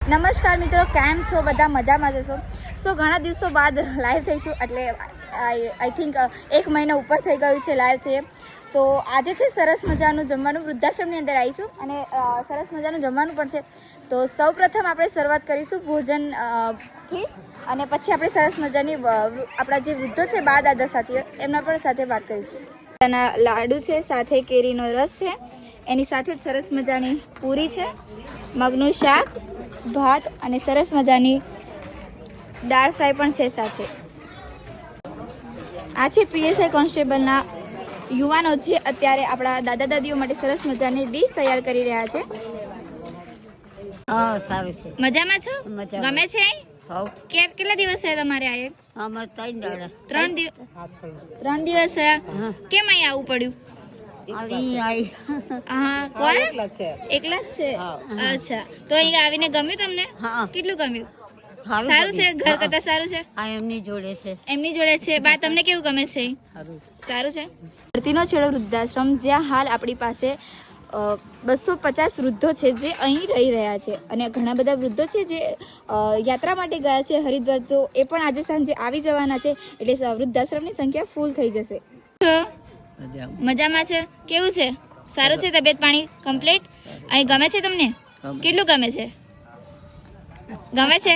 નમસ્કાર મિત્રો, કેમ છો બધા? મજામાં જશો? સો ઘણા દિવસો બાદ લાઈવ થઈ છું, એટલે આઈ થિંક 1 મહિના ઉપર થઈ ગયું છે લાઈવ થઈએ. તો આજે છે સરસ મજાનું જમવાનું, વૃદ્ધાશ્રમની અંદર આવી છું અને સરસ મજાનું જમવાનું પણ છે. તો સૌપ્રથમ આપણે શરૂઆત કરીશું ભોજનથી અને પછી આપણે સરસ મજાની આપણા જે વૃદ્ધો છે બા દાદા સાથીઓ એમના પણ સાથે વાત કરીશું. લાડુ છે, સાથે કેરીનો રસ છે, એની સાથે સરસ મજાની પૂરી છે, મગનું શાક, ભાત અને સરસ મજાની દાળ ફ્રાય પણ છે સાથે. આ છે પીએસઆઈ કોન્સ્ટેબલના યુવાનો જે અત્યારે આપણા દાદા દાદીઓ માટે સરસ મજાની ડીશ તૈયાર કરી રહ્યા છે. સારું છે. મજામાં છો? ગમે છે? કેટલા દિવસ થયા તમારે આયે? 3 દિવસ થયા. કેમ અહીં આવવું પડ્યું? હા, કોણ? એકલા જ છે. અચ્છા, તો અહીં આવીને ગમ્યું તમને? કેટલું ગમ્યું? સારું છે? ઘર કરતા સારું છે? એમની જોડે છે. એમની જોડે છે. બા તમને કેવું ગમે છે? સારું છે. ધરતીનો છેડો વૃદ્ધાશ્રમ, જ્યાં હાલ આપણી પાસે 250 વૃદ્ધો છે જે અહીં રહી રહ્યા છે અને ઘણા બધા વૃદ્ધો છે જે યાત્રા માટે ગયા છે હરિદ્વાર. તો એ પણ આજે સાંજે આવી જવાના છે, એટલે વૃદ્ધાશ્રમની સંખ્યા ફૂલ થઈ જશે. મજામાં છે? કેવું છે? સારું છે? તબિયત પાણી કમ્પ્લીટ? અહીં ગમે છે તમને? કેટલું ગમે છે? ગમે છે?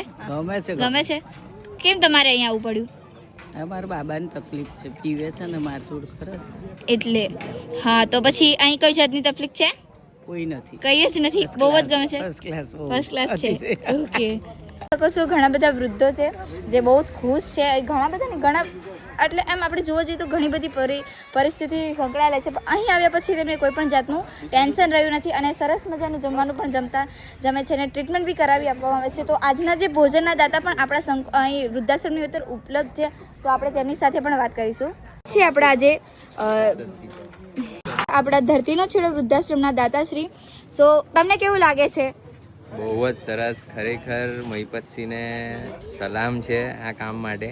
ગમે છે. કેમ તમારે અહીંયા આવવું પડ્યું? અમારા બાબાની તકલીફ છે, પીવે છે ને મારતું ખરસ એટલે. હા, તો પછી અહીં કઈ જાતની તકલીફ છે? કોઈ નથી, કઈ જ નથી. બહુ જ ગમે છે. ફર્સ્ટ ક્લાસ છે. ઓકે. શકો છો ઘણા બધા વૃદ્ધો છે જે બહુ જ ખુશ છે. ઘણા બધા ને ઘણા એટલે એમ આપણે જોવા જઈએ તો ઘણી બધી પરિસ્થિતિ સંકળાયેલા છે, પણ અહીં આવ્યા પછી તેમને કોઈ પણ જાતનું ટેન્શન રહ્યું નથી અને સરસ મજાનું જમવાનું પણ જમે છે અને ટ્રીટમેન્ટ બી કરાવી આપવામાં આવે છે. તો આજના જે ભોજનના દાતા પણ આપણા અહીં વૃદ્ધાશ્રમની અંદર ઉપલબ્ધ છે, તો આપણે તેમની સાથે પણ વાત કરીશું. છે આપણા આજે આપણા ધરતીનો છેડો વૃદ્ધાશ્રમના દાતાશ્રી. સો તમને કેવું લાગે છે? બહુ જ સરસ. ખરેખર મહિપતસિંહને સલામ છે આ કામ માટે,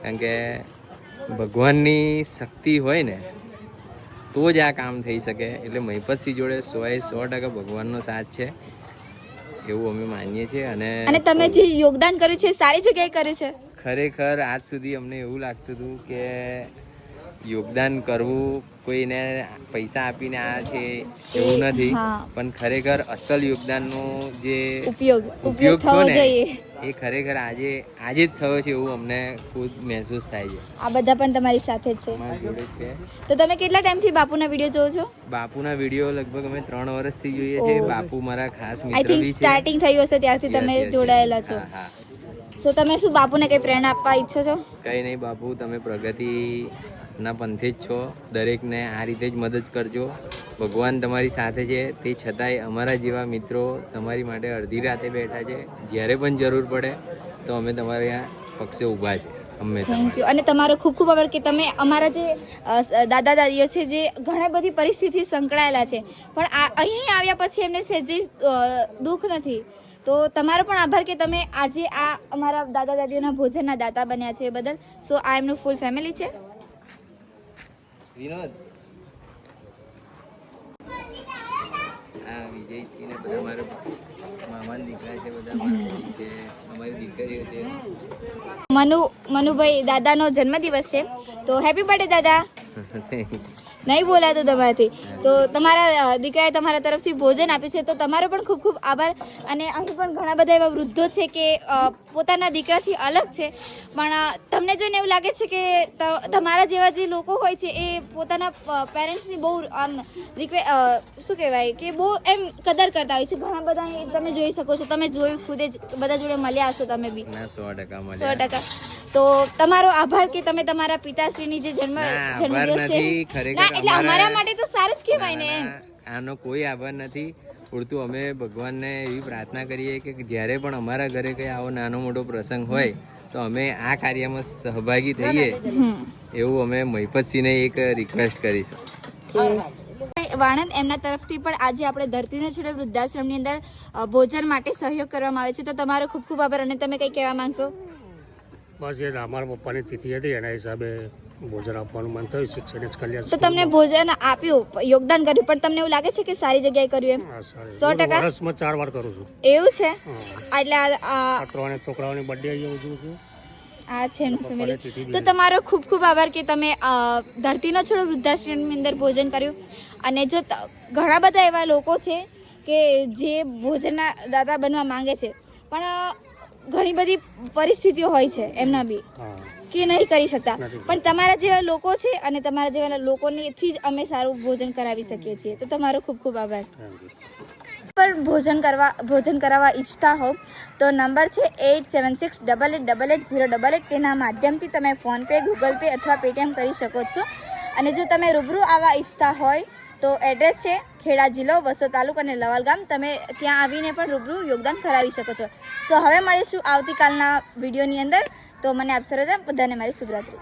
કારણ કે ભગવાનની શક્તિ હોય ને તો જ આ કામ થઈ શકે. એટલે મહિપતસિંહ જોડે 100% ભગવાનનો સાથ છે એવું અમે માનીએ છીએ. અને તમે જે યોગદાન કર્યું છે સારી જગ્યાએ કર્યું છે. ખરેખર આજ સુધી અમને એવું લાગતું હતું કે યોગદાન કરવું કોઈને પૈસા આપીને આ છે એવું નથી, પણ ખરેખર અસલ યોગદાનનો જે ઉપયોગ થયો ને એ ખરેખર આજે જ થયો છે એવું અમને ખુદ મહેસૂસ થાય છે. આ બધા પણ તમારી સાથે જ છે? મારી જોડે છે. તો તમે કેટલા ટાઈમથી બાપુના વિડીયો જોવો છો? બાપુના વિડીયો લગભગ અમે 3 વર્ષથી જોઈએ છે. બાપુ મારા ખાસ મિત્ર બી છે. આઈ થિંક સ્ટાર્ટિંગ થયું હશે ત્યારથી તમે જોડાયેલા છો. સો તમે શું બાપુને કઈ પ્રેરણા આપવા ઈચ્છો છો? કઈ નહીં બાપુ, તમે પ્રગતિ ના પંથે જ છો. દરેકને આ રીતે જ મદદ કરજો. ભગવાન તમારી સાથે છે, તે છતાંય અમારા જેવા મિત્રો તમારી માટે અડધી રાતે બેઠા છે. જ્યારે પણ જરૂર પડે તો અમે તમારા પક્ષે ઊભા છે હંમેશા. Thank you. અને તમારો ખૂબ ખૂબ આભાર કે તમે અમારા જે દાદા દાદીઓ છે જે ઘણી બધી પરિસ્થિતિ સંકળાયેલા છે, પણ અહીં આવ્યા પછી એમને સહેજે દુઃખ નથી. તો તમારો પણ આભાર કે તમે આજે આ અમારા દાદા દાદીઓના ભોજનના દાતા બન્યા છે એ બદલ. સો આ એમનું ફૂલ ફેમિલી છે. વિનોદ, આ વિજયસિંહ ને બધા મારા મામાના દીકરા છે, બધા મામાજી છે, અમારી દીકરીઓ છે. મનુભાઈ દાદાનો જન્મદિવસ છે, તો હેપી બર્થડે દાદા. નહીં બોલાતું તમારાથી. તો તમારા દીકરાએ તમારા તરફથી ભોજન આપ્યું છે, તો તમારો પણ ખૂબ ખૂબ આભાર. અને અહીં પણ ઘણા બધા એવા વૃદ્ધો છે કે પોતાના દીકરાથી અલગ છે, પણ તમને જોઈને એવું લાગે છે કે તમારા જેવા જે લોકો હોય છે એ પોતાના પેરેન્ટ્સની બહુ આમ શું કહેવાય કે બહુ એમ કદર કરતા હોય છે. ઘણા બધા તમે જોઈ શકો છો, તમે જોયું ખુદે જ, બધા જોડે મળ્યા હશો તમે બી. 100%. તો તમારો આભાર કે તમે તમારા પિતાશ્રીની જે જન્મદિવસ છે, એટલે અમારા માટે તો સારું જ કહેવાય ને. એમ આનો કોઈ આભાર નથી. પૂરતું અમે ભગવાનને એવી પ્રાર્થના કરીએ કે જ્યારે પણ અમારા ઘરે કંઈ આવો નાનો મોટો પ્રસંગ હોય તો અમે આ કાર્યમાં સહભાગી થઈએ એવું અમે મહિપતસિંહને એક રિક્વેસ્ટ કરીશું. વાણંદ એમના તરફથી પણ આજે આપણે ધરતીના છેડે વૃદ્ધાશ્રમની અંદર ભોજન માટે સહયોગ કરવામાં આવે છે, તો તમારો ખૂબ ખૂબ આભાર. અને તમે કંઈ કહેવા માંગશો? બસ એ અમારા પપ્પાની તિથિ હતી એના હિસાબે ભોજન આપવાનું મન થયું શિક્ષણ જ કલ્યાણ તો તમને ભોજન આપ્યું, યોગદાન કર્યું, પણ તમને એવું લાગે છે કે સારી જગ્યાએ કર્યું એમ? 100%? વર્ષમાં 4 વાર કરું છું. એવું છે? હા. એટલે આ 3 છોકરાઓની બર્થડે અહીંયા ઉજવું છું. આ છે એનું ફેમિલી. તો તમારો ખૂબ ખૂબ આભાર કે તમે ધરતીનો છોડો વૃદ્ધાશ્રમની અંદર ભોજન કર્યું. અને જો ઘણા બધા એવા લોકો છે કે જે ભોજનના દાતા બનવા માંગે છે, પણ ઘણી બધી પરિસ્થિતિઓ હોય છે એમના બી હા. કે નહીં કરી શકતા, નથી. પણ તમારા જેવા લોકો છે અને તમારા જેવા લોકોનેથી જ અમે સારું ભોજન કરાવી શકીએ છીએ. તો તમારો ખૂબ ખૂબ આભાર. Thank you. પર ભોજન કરાવવા ઈચ્છતા હો તો નંબર છે 8768880888. તેના માધ્યમથી તમે ફોનપે, ગૂગલ પે અથવા પેટીએમ કરી શકો છો. અને જો તમે રૂબરૂ આવવા ઈચ્છતા હોય તો એડ્રેસ છે ખેડા જિલ્લો, વસો તાલુકો અને લવાલ ગામ. તમે ત્યાં આવીને પણ રૂબરૂ યોગદાન કરાવી શકો છો. સો હવે મળીશું આવતીકાલના વિડીયોની અંદર. તો મને આપશો રજા. બધાને મારી શુભરાત્રી.